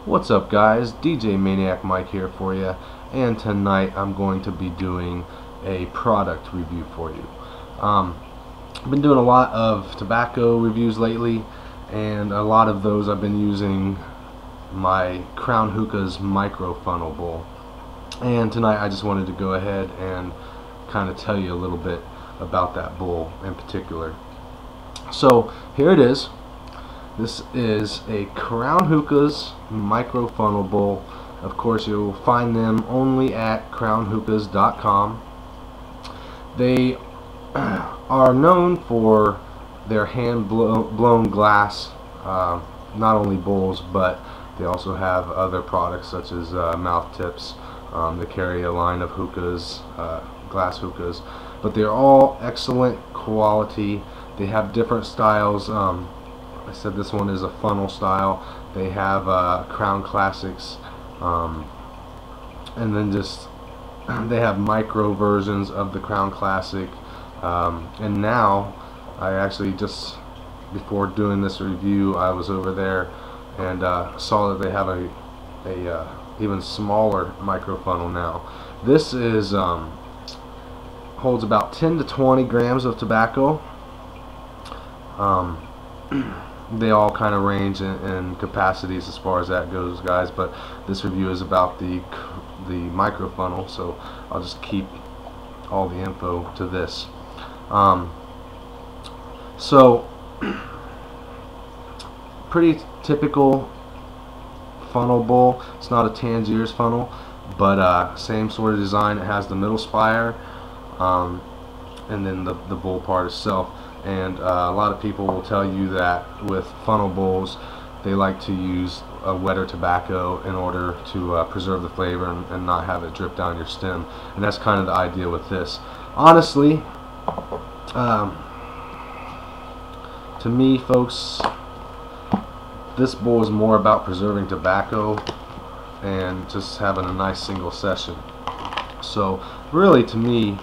What's up, guys? DJ Maniac Mike here for you, and tonight I'm going to be doing a product review for you. I've been doing a lot of tobacco reviews lately, and a lot of those I've been using my Crown Hookahs micro funnel bowl. And tonight I just wanted to go ahead and kind of tell you a little bit about that bowl in particular. So here it is. This is a Crown Hookahs micro funnel bowl. Of course, you'll find them only at crownhookahs.com. They are known for their hand blown glass, not only bowls, but they also have other products such as mouth tips. They carry a line of hookahs, glass hookahs, but they're all excellent quality. They have different styles. I said this one is a funnel style. They have Crown Classics, and then just they have micro versions of the Crown Classic. And now, I actually just before doing this review, I was over there and saw that they have a even smaller micro funnel now. This is holds about 10 to 20 grams of tobacco. They all kind of range in capacities as far as that goes, guys, but this review is about the micro funnel, so I'll just keep all the info to this. So pretty typical funnel bowl. It's not a Tangiers funnel, but same sort of design. It has the middle spire, and then the bowl part itself. And a lot of people will tell you that with funnel bowls, they like to use a wetter tobacco in order to preserve the flavor and not have it drip down your stem. And that's kind of the idea with this. Honestly, to me, folks, this bowl is more about preserving tobacco and just having a nice single session. So really, to me,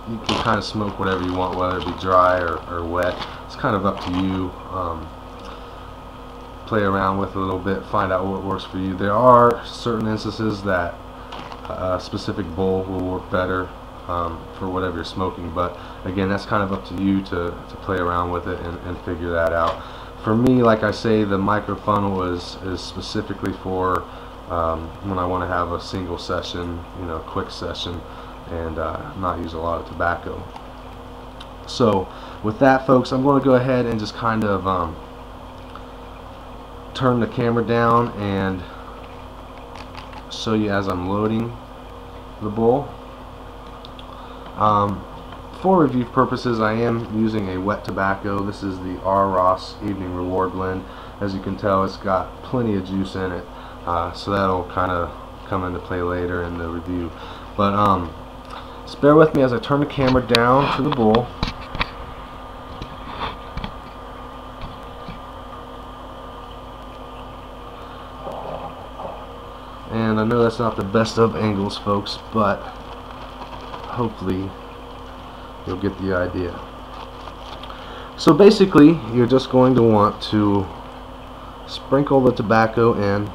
you can kind of smoke whatever you want, whether it be dry or wet. It's kind of up to you. Play around with it a little bit, find out what works for you. There are certain instances that a specific bowl will work better for whatever you're smoking, but again, that's kind of up to you to play around with it and figure that out. For me, like I say, the micro funnel is specifically for when I want to have a single session, quick session, and not use a lot of tobacco. So with that, folks, I'm going to go ahead and just kind of turn the camera down and show you as I'm loading the bowl. For review purposes, I am using a wet tobacco. This is the R. Ross Evening Reward Blend. As you can tell, it's got plenty of juice in it, so that'll kind of come into play later in the review. But just bear with me as I turn the camera down to the bowl. And I know that's not the best of angles, folks, but hopefully you'll get the idea. So basically, you're just going to want to sprinkle the tobacco in.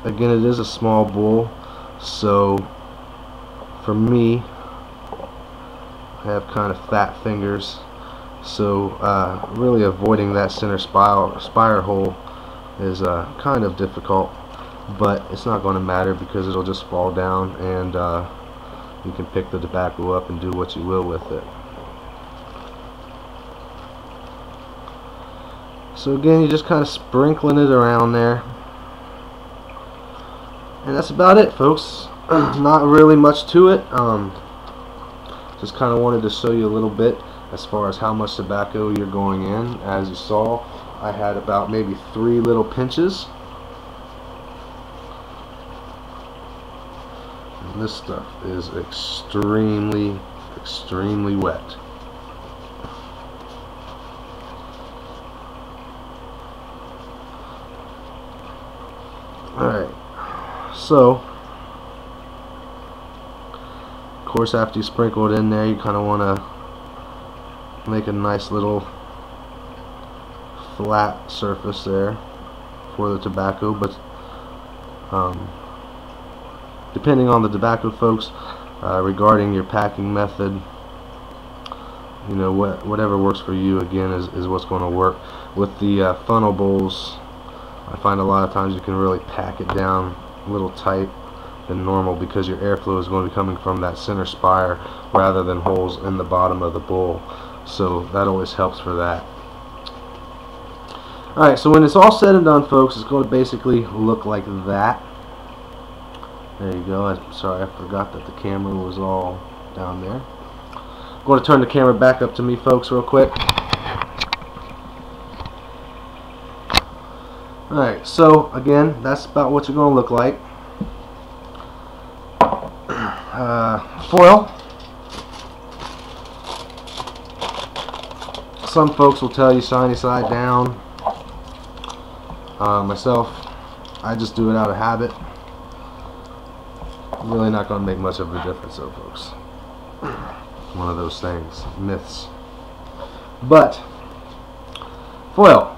Again, it is a small bowl, so for me, I have kind of fat fingers, so really avoiding that center spire hole is kind of difficult, but it's not going to matter because it'll just fall down, and you can pick the tobacco up and do what you will with it. So again, you're just kind of sprinkling it around there, and that's about it, folks. Not really much to it. Just kind of wanted to show you a little bit as far as how much tobacco you're going in. As you saw, I had about maybe 3 little pinches. And this stuff is extremely, extremely wet. Alright, so of course, after you sprinkle it in there, you kind of want to make a nice little flat surface there. for the tobacco, but depending on the tobacco, folks, regarding your packing method, you know, whatever works for you, again, is what's going to work. With the funnel bowls, I find a lot of times you can really pack it down a little tight than normal, because your airflow is going to be coming from that center spire rather than holes in the bottom of the bowl. So that always helps for that. Alright, so when it's all said and done, folks, it's going to basically look like that. There you go. I'm sorry, I forgot that the camera was all down there. I'm going to turn the camera back up to me, folks, real quick. Alright, so again, that's about what you're going to look like. Foil. Some folks will tell you shiny side down. Myself, I just do it out of habit. Really not going to make much of a difference, though, folks. One of those things, myths. But foil,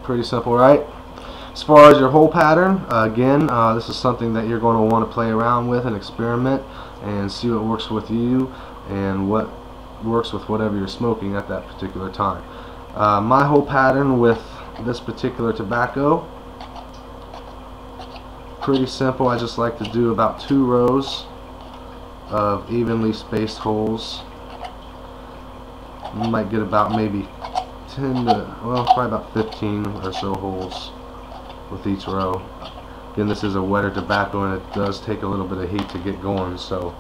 pretty simple, right? As far as your hole pattern, again, this is something that you're going to want to play around with and experiment and see what works with you and what works with whatever you're smoking at that particular time. My hole pattern with this particular tobacco, pretty simple. I just like to do about 2 rows of evenly spaced holes. You might get about maybe 10 to, well, probably about 15 or so holes with each row. Again, this is a wetter tobacco and it does take a little bit of heat to get going, so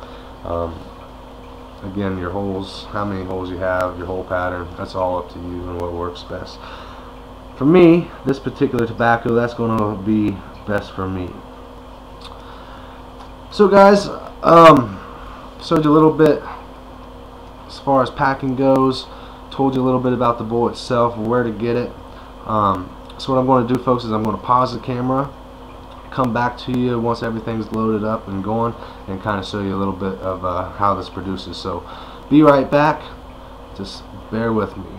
again, your holes, how many holes you have, your hole pattern, that's all up to you and what works best. For me, this particular tobacco, that's going to be best for me. So guys, showed you a little bit as far as packing goes, told you a little bit about the bowl itself, where to get it. So what I'm going to do, folks, is I'm going to pause the camera, come back to you once everything's loaded up and going, and kind of show you a little bit of how this produces. So be right back, just bear with me.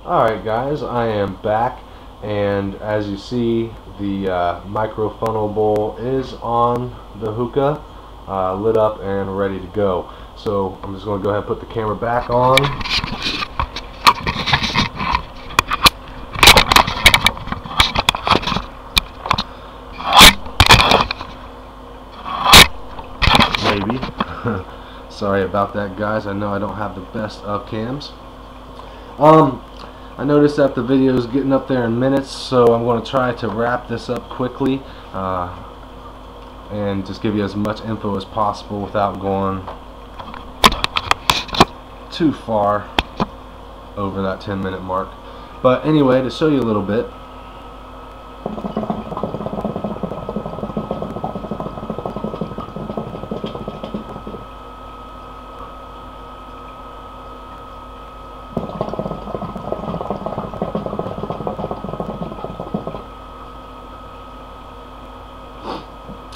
Alright guys, I am back, and as you see, the micro funnel bowl is on the hookah, lit up and ready to go. So I'm just going to go ahead and put the camera back on. Maybe. Sorry about that, guys. I know I don't have the best of cams. I noticed that the video is getting up there in minutes, so I'm going to try to wrap this up quickly and just give you as much info as possible without going too far over that 10-minute mark. But anyway, to show you a little bit,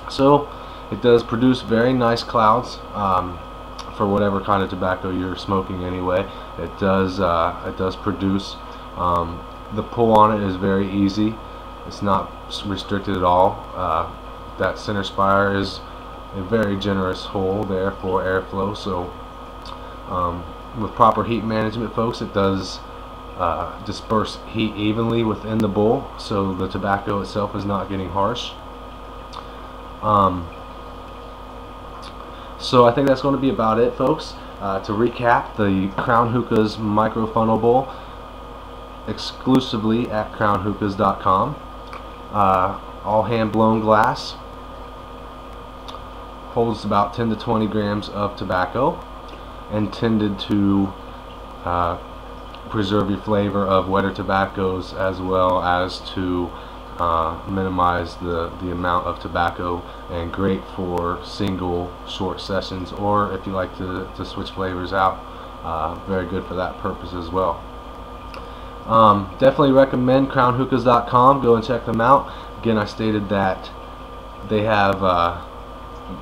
so it does produce very nice clouds for whatever kind of tobacco you're smoking anyway. It does produce. The pull on it is very easy. It's not restricted at all. That center spire is a very generous hole there for airflow. So with proper heat management, folks, it does disperse heat evenly within the bowl, so the tobacco itself is not getting harsh. So I think that's going to be about it, folks. To recap, the Crown Hookahs micro funnel bowl, exclusively at crownhookahs.com. All hand blown glass, holds about 10 to 20 grams of tobacco, intended to preserve your flavor of wetter tobaccos, as well as to minimize the amount of tobacco, and great for single short sessions, or if you like to switch flavors out, very good for that purpose as well. Definitely recommend crownhookahs.com. Go and check them out. Again, I stated that they have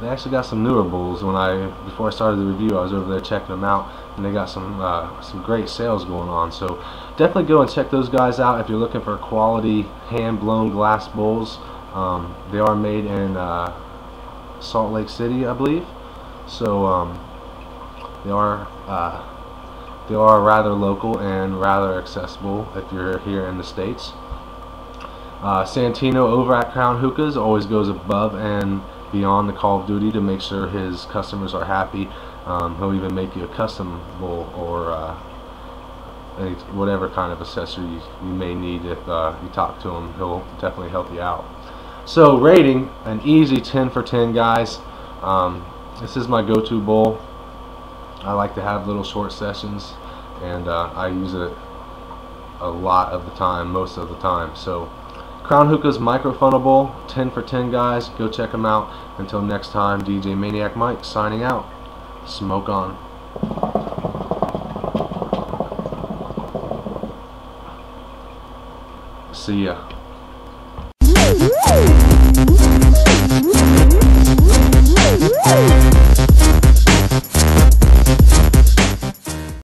they actually got some newer bowls. Before I started the review, I was over there checking them out, and they got some great sales going on. So definitely go and check those guys out if you're looking for quality hand-blown glass bowls. They are made in Salt Lake City, I believe. So they are rather local and rather accessible if you're here in the States. Santino over at Crown Hookahs always goes above and beyond the call of duty to make sure his customers are happy. He'll even make you a custom bowl or whatever kind of accessory you may need. If you talk to him, he'll definitely help you out. So rating, an easy 10 for 10, guys. This is my go-to bowl. I like to have little short sessions, and I use it a lot of the time, most of the time. So Crown Hookahs micro funnel bowl, 10 for 10, guys. Go check them out. Until next time, DJ Maniac Mike signing out. Smoke on. See ya.